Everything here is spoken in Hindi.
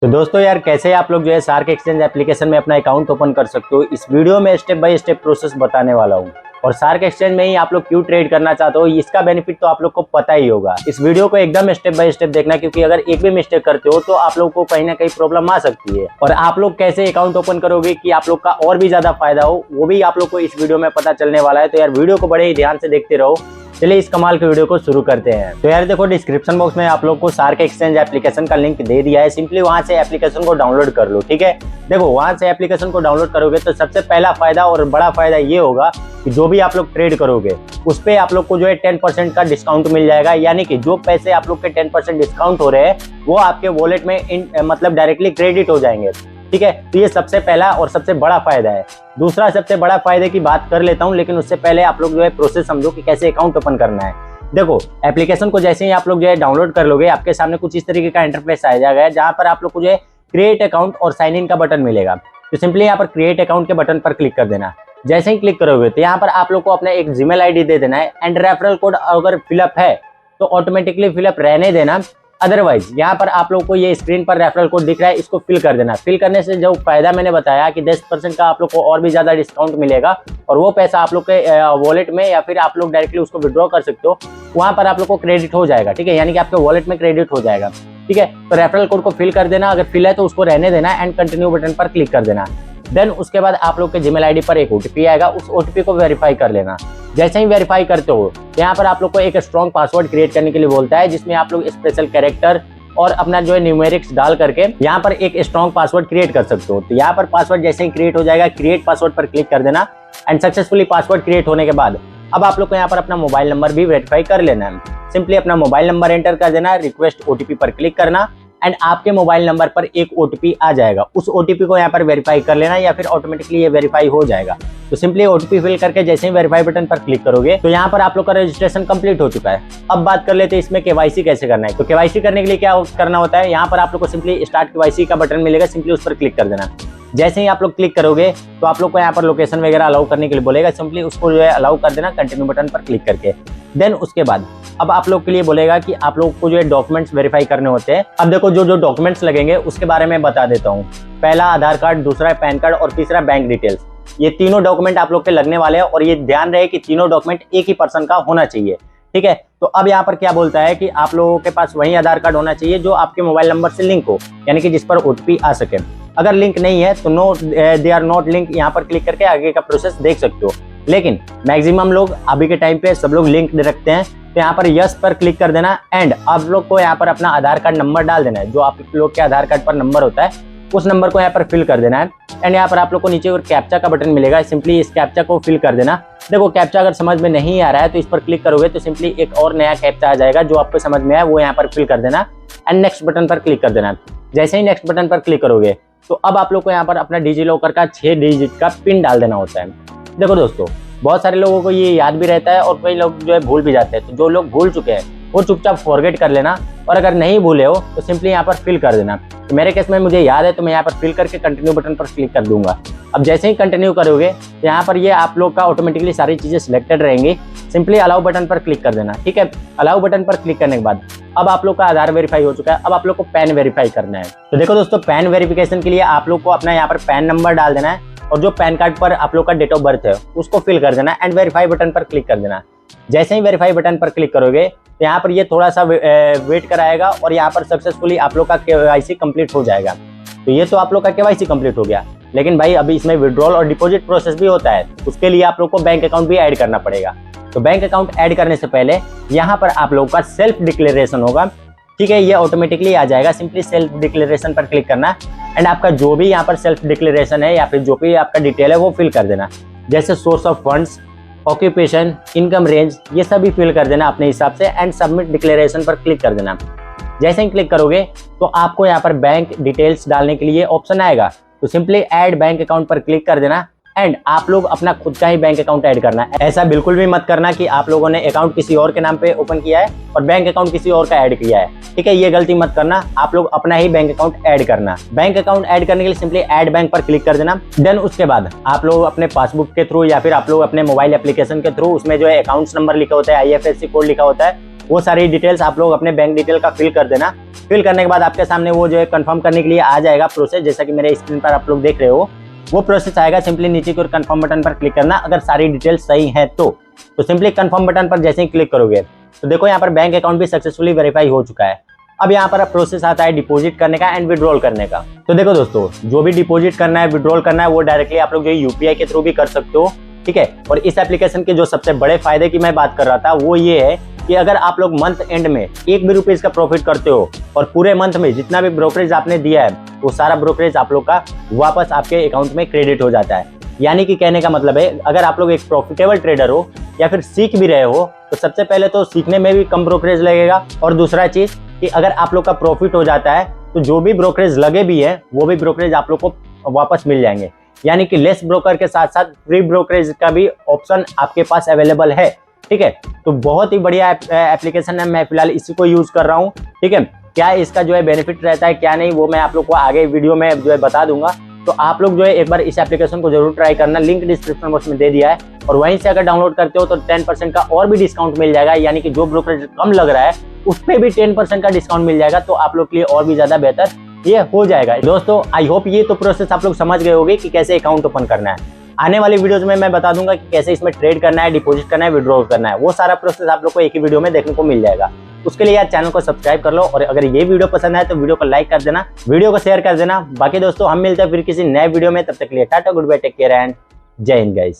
तो दोस्तों यार कैसे आप लोग जो है शार्क एक्सचेंज एप्लीकेशन में अपना अकाउंट ओपन कर सकते हो। इस वीडियो में स्टेप बाय स्टेप प्रोसेस बताने वाला हूँ। और शार्क एक्सचेंज में ही आप लोग क्यों ट्रेड करना चाहते हो इसका बेनिफिट तो आप लोग को पता ही होगा। इस वीडियो को एकदम स्टेप बाय स्टेप देखना, क्योंकि अगर एक भी मिस्टेक करते हो तो आप लोग को कहीं ना कहीं प्रॉब्लम आ सकती है। और आप लोग कैसे अकाउंट ओपन करोगे कि आप लोग का और भी ज्यादा फायदा हो, वो भी आप लोग को इस वीडियो में पता चलने वाला है। तो यार वीडियो को बड़े ही ध्यान से देखते रहो। चलिए इस कमाल के वीडियो को शुरू करते हैं। तो यार देखो, डिस्क्रिप्शन बॉक्स में आप लोग को शार्क एक्सचेंज एप्लीकेशन का लिंक दे दिया है। सिंपली वहां से एप्लीकेशन को डाउनलोड कर लो। ठीक है, देखो वहां से एप्लीकेशन को डाउनलोड करोगे तो सबसे पहला फायदा और बड़ा फायदा ये होगा कि जो भी आप लोग ट्रेड करोगे उस पे आप लोग को जो है 10% का डिस्काउंट मिल जाएगा। यानी कि जो पैसे आप लोग के 10% डिस्काउंट हो रहे हैं वो आपके वॉलेट में मतलब डायरेक्टली क्रेडिट हो जाएंगे। ठीक है, तो ये सबसे पहला और सबसे बड़ा फायदा है। दूसरा सबसे बड़ा फायदे की बात कर लेता हूँ, लेकिन उससे पहले आप लोग जो है प्रोसेस समझो कि कैसे अकाउंट ओपन करना है। देखो, एप्लीकेशन को जैसे ही आप लोग जो है डाउनलोड कर लोगे, आपके सामने कुछ इस तरीके का इंटरफेस आ जाएगा, जहां पर आप लोग को जो है क्रिएट अकाउंट और साइन इन का बटन मिलेगा। तो सिंपली यहाँ पर क्रिएट अकाउंट के बटन पर क्लिक कर देना। जैसे ही क्लिक करोगे तो यहाँ पर आप लोग को अपना एक जीमेल आईडी दे देना है एंड रेफरल कोड अगर फिलअप है तो ऑटोमेटिकली फिलअप रहने देना। अदरवाइज यहाँ पर आप लोग को ये स्क्रीन पर रेफरल कोड दिख रहा है, इसको फिल कर देना। फिल करने से जो फायदा मैंने बताया कि 10% का आप लोग को और भी ज्यादा डिस्काउंट मिलेगा और वो पैसा आप लोग के वॉलेट में या फिर आप लोग डायरेक्टली उसको विड्रॉ कर सकते हो, वहां पर आप लोग को क्रेडिट हो जाएगा। ठीक है, यानी कि आपके वॉलेट में क्रेडिट हो जाएगा। ठीक है, तो रेफरल कोड को फिल कर देना। अगर फिल है तो उसको रहने देना एंड कंटिन्यू बटन पर क्लिक कर देना। देन उसके बाद आप लोग के जीमेल आईडी पर एक ओटीपी आएगा, उस ओटीपी को वेरीफाई कर लेना। जैसे ही वेरीफाई करते हो यहाँ पर आप लोग को एक स्ट्रॉन्ग पासवर्ड क्रिएट करने के लिए बोलता है, जिसमें आप लोग स्पेशल कैरेक्टर और अपना जो है न्यूमेरिक्स डाल करके यहाँ पर एक स्ट्रॉन्ग पासवर्ड क्रिएट कर सकते हो। तो यहाँ पर पासवर्ड जैसे ही क्रिएट हो जाएगा, क्रिएट पासवर्ड पर क्लिक कर देना एंड सक्सेसफुली पासवर्ड क्रिएट होने के बाद अब आप लोग को यहाँ पर अपना मोबाइल नंबर भी वेरीफाई कर लेना है। सिंपली अपना मोबाइल नंबर एंटर कर देना, रिक्वेस्ट ओटीपी पर क्लिक करना एंड आपके मोबाइल नंबर पर एक ओटीपी आ जाएगा। उस ओटीपी को यहाँ पर वेरीफाई कर लेना या फिर ऑटोमेटिकली ये वेरीफाई हो जाएगा। तो सिंपली ओटीपी फिल करके जैसे ही वेरीफाई बटन पर क्लिक करोगे तो यहाँ पर आप लोग का रजिस्ट्रेशन कंप्लीट हो चुका है। अब बात कर लेते हैं इसमें केवाईसी कैसे करना है। तो केवाईसी करने के लिए क्या करना होता है, यहाँ पर आप लोग को सिंपली स्टार्ट केवाईसी का बटन मिलेगा, सिंपली उस पर क्लिक कर देना। जैसे ही आप लोग क्लिक करोगे तो आप लोग को यहाँ पर लोकेशन वगैरह अलाउ करने के लिए बोलेगा, सिंपली उसको जो है अलाउ कर देना कंटिन्यू बटन पर क्लिक करके। देन उसके बाद अब आप लोग के लिए बोलेगा कि आप लोग को जो है डॉक्यूमेंट्स वेरीफाई करने होते हैं। अब देखो, जो जो डॉक्यूमेंट्स लगेंगे उसके बारे में बता देता हूँ। पहला आधार कार्ड, दूसरा पैन कार्ड और तीसरा बैंक डिटेल्स। ये तीनों डॉक्यूमेंट आप लोग के लगने वाले हैं और ये ध्यान रहे कि तीनों डॉक्यूमेंट एक ही पर्सन का होना चाहिए। ठीक है, तो अब यहाँ पर क्या बोलता है कि आप लोगों के पास वही आधार कार्ड होना चाहिए जो आपके मोबाइल नंबर से लिंक हो, यानी कि जिस पर ओटीपी आ सके। अगर लिंक नहीं है तो no they are not link, यहाँ पर क्लिक करके आगे का प्रोसेस देख सकते हो। लेकिन मैक्सिमम लोग अभी के टाइम पे सब लोग लिंक रखते हैं, तो यहाँ पर यस पर क्लिक कर देना एंड आप लोग को यहाँ पर अपना आधार कार्ड नंबर डाल देना है। जो आप लोग के आधार कार्ड पर नंबर होता है उस नंबर को यहाँ पर फिल कर देना है एंड यहाँ पर आप लोग को नीचे और कैप्चा का बटन मिलेगा, सिंपली इस कैप्चा को फिल कर देना। देखो, कैप्चा अगर समझ में नहीं आ रहा है तो इस पर क्लिक करोगे तो सिंपली एक और नया कैप्चा आ जाएगा, जो आपको समझ में आए वो यहाँ पर फिल कर देना एंड नेक्स्ट बटन पर क्लिक कर देना। जैसे ही नेक्स्ट बटन पर क्लिक करोगे तो अब आप लोग को यहाँ पर अपना डिजी लॉकर का 6 डिजिट का पिन डाल देना होता है। देखो दोस्तों, बहुत सारे लोगों को ये याद भी रहता है और कई लोग जो है भूल भी जाते हैं। तो जो लोग भूल चुके हैं वो चुपचाप फॉरगेट कर लेना, और अगर नहीं भूले हो तो सिंपली यहाँ पर फिल कर देना। तो मेरे केस में मुझे याद है तो मैं यहाँ पर फिल करके कंटिन्यू बटन पर क्लिक कर दूंगा। अब जैसे ही कंटिन्यू करोगे तो यहाँ पर ये आप लोग का ऑटोमेटिकली सारी चीजें सिलेक्टेड रहेंगी। सिंपली अलाउ बटन पर क्लिक कर देना। ठीक है, अलाउ बटन पर क्लिक करने के बाद अब आप लोग का आधार वेरीफाई हो चुका है। अब आप लोग को पैन वेरीफाई करना है। तो देखो दोस्तों, पैन वेरिफिकेशन के लिए आप लोग को अपना यहाँ पर पैन नंबर डाल देना है और जो पैन कार्ड पर आप लोग का डेट ऑफ बर्थ है उसको फिल कर देना एंड वेरीफाई बटन पर क्लिक कर देना। जैसे ही वेरीफाई बटन पर क्लिक करोगे तो यहाँ पर ये थोड़ा सा वेट कराएगा और यहाँ पर सक्सेसफुली आप लोग का केवाईसी कंप्लीट हो जाएगा। तो ये तो आप लोग का केवाईसी कंप्लीट हो गया, लेकिन भाई अभी इसमें विड्रॉल और डिपॉजिट प्रोसेस भी होता है। उसके लिए आप लोग को बैंक अकाउंट भी ऐड करना पड़ेगा। तो बैंक अकाउंट ऐड करने से पहले यहाँ पर आप लोग का सेल्फ डिक्लेरेशन होगा। ठीक है, ये ऑटोमेटिकली आ जाएगा। सिंपली सेल्फ डिक्लेरेशन पर क्लिक करना एंड आपका जो भी यहाँ पर सेल्फ डिक्लेरेशन है या फिर जो भी आपका डिटेल है वो फिल कर देना। जैसे source of funds, occupation, income range, ये सभी फिल कर देना अपने हिसाब से एंड सबमिट डिक्लेरेशन पर क्लिक कर देना। जैसे ही क्लिक करोगे तो आपको यहाँ पर बैंक डिटेल्स डालने के लिए ऑप्शन आएगा। तो सिंपली ऐड बैंक अकाउंट पर क्लिक कर देना एंड आप लोग अपना खुद का ही बैंक अकाउंट ऐड करना है। ऐसा बिल्कुल भी मत करना कि आप लोगों ने अकाउंट किसी और के नाम पे ओपन किया है और बैंक अकाउंट किसी और का ऐड किया है। ठीक है, ये गलती मत करना। आप लोग अपना ही बैंक अकाउंट ऐड करना। बैंक अकाउंट ऐड करने के लिए सिंपली ऐड बैंक पर क्लिक कर देना। देन उसके बाद आप लोग अपने पासबुक के थ्रू या फिर आप लोग अपने मोबाइल एप्लीकेशन के थ्रू उसमें जो है अकाउंट्स नंबर लिखा होता है, IFSC कोड लिखा होता है, वो सारी डिटेल्स आप लोग अपने बैंक डिटेल का फिल कर देना। फिल करने के बाद आपके सामने वो जो है कंफर्म करने के लिए आ जाएगा प्रोसेस, जैसा कि मेरे स्क्रीन पर आप लोग देख रहे हो वो प्रोसेस आएगा। सिंपली नीचे की ओर कंफर्म बटन पर क्लिक करना, अगर सारी डिटेल्स सही है तो सिंपली कंफर्म बटन पर जैसे ही क्लिक करोगे तो देखो यहाँ पर बैंक अकाउंट भी सक्सेसफुली वेरीफाई हो चुका है। अब यहाँ पर प्रोसेस आता है डिपॉजिट करने का एंड विड्रॉल करने का। तो देखो दोस्तों, जो भी डिपॉजिट करना है, विड्रॉल करना है, वो डायरेक्टली आप लोग जो यूपीआई के थ्रू भी कर सकते हो, ठीक है। और इस एप्लीकेशन के जो सबसे बड़े फायदे की मैं बात कर रहा था वो ये है कि अगर आप लोग मंथ एंड में एक भी रुपीज का प्रॉफिट करते हो और पूरे मंथ में जितना भी ब्रोकरेज आपने दिया है वो सारा ब्रोकरेज आप लोग का वापस आपके अकाउंट में क्रेडिट हो जाता है। यानी कि कहने का मतलब है, अगर आप लोग एक प्रॉफिटेबल ट्रेडर हो या फिर सीख भी रहे हो तो सबसे पहले तो सीखने में भी कम ब्रोकरेज लगेगा, और दूसरा चीज कि अगर आप लोग का प्रॉफिट हो जाता है तो जो भी ब्रोकरेज लगे भी है वो भी ब्रोकरेज आप लोग को वापस मिल जाएंगे। यानी कि लेस ब्रोकर के साथ साथ फ्री ब्रोकरेज का भी ऑप्शन आपके पास अवेलेबल है, ठीक है। तो बहुत ही बढ़िया एप्लीकेशन है, मैं फिलहाल इसी को यूज कर रहा हूँ, ठीक है। क्या इसका जो है बेनिफिट रहता है क्या नहीं वो मैं आप लोग को आगे वीडियो में जो है बता दूंगा। तो आप लोग जो है एक बार इस एप्लीकेशन को जरूर ट्राई करना, लिंक डिस्क्रिप्शन बॉक्स में दे दिया है, और वहीं से अगर डाउनलोड करते हो तो 10% का और भी डिस्काउंट मिल जाएगा। यानी कि जो ब्रोकरेज कम लग रहा है उस पे भी 10% का डिस्काउंट मिल जाएगा, तो आप लोग के लिए और भी ज्यादा बेहतर ये हो जाएगा। दोस्तों आई होप ये तो प्रोसेस आप लोग समझ गए होंगे कि कैसे अकाउंट ओपन करना है। आने वाली वीडियोस में मैं बता दूंगा कि कैसे इसमें ट्रेड करना है, डिपॉजिट करना है, विड्रॉल करना है, वो सारा प्रोसेस आप लोग को एक ही वीडियो में देखने को मिल जाएगा। उसके लिए यार चैनल को सब्सक्राइब कर लो, और अगर ये वीडियो पसंद आए तो वीडियो को लाइक कर देना, वीडियो को शेयर कर देना। बाकी दोस्तों हम मिलते हैं फिर किसी नए वीडियो में, तब तक के लिए टाटा, good bye, take care and जय हिंद गाइस।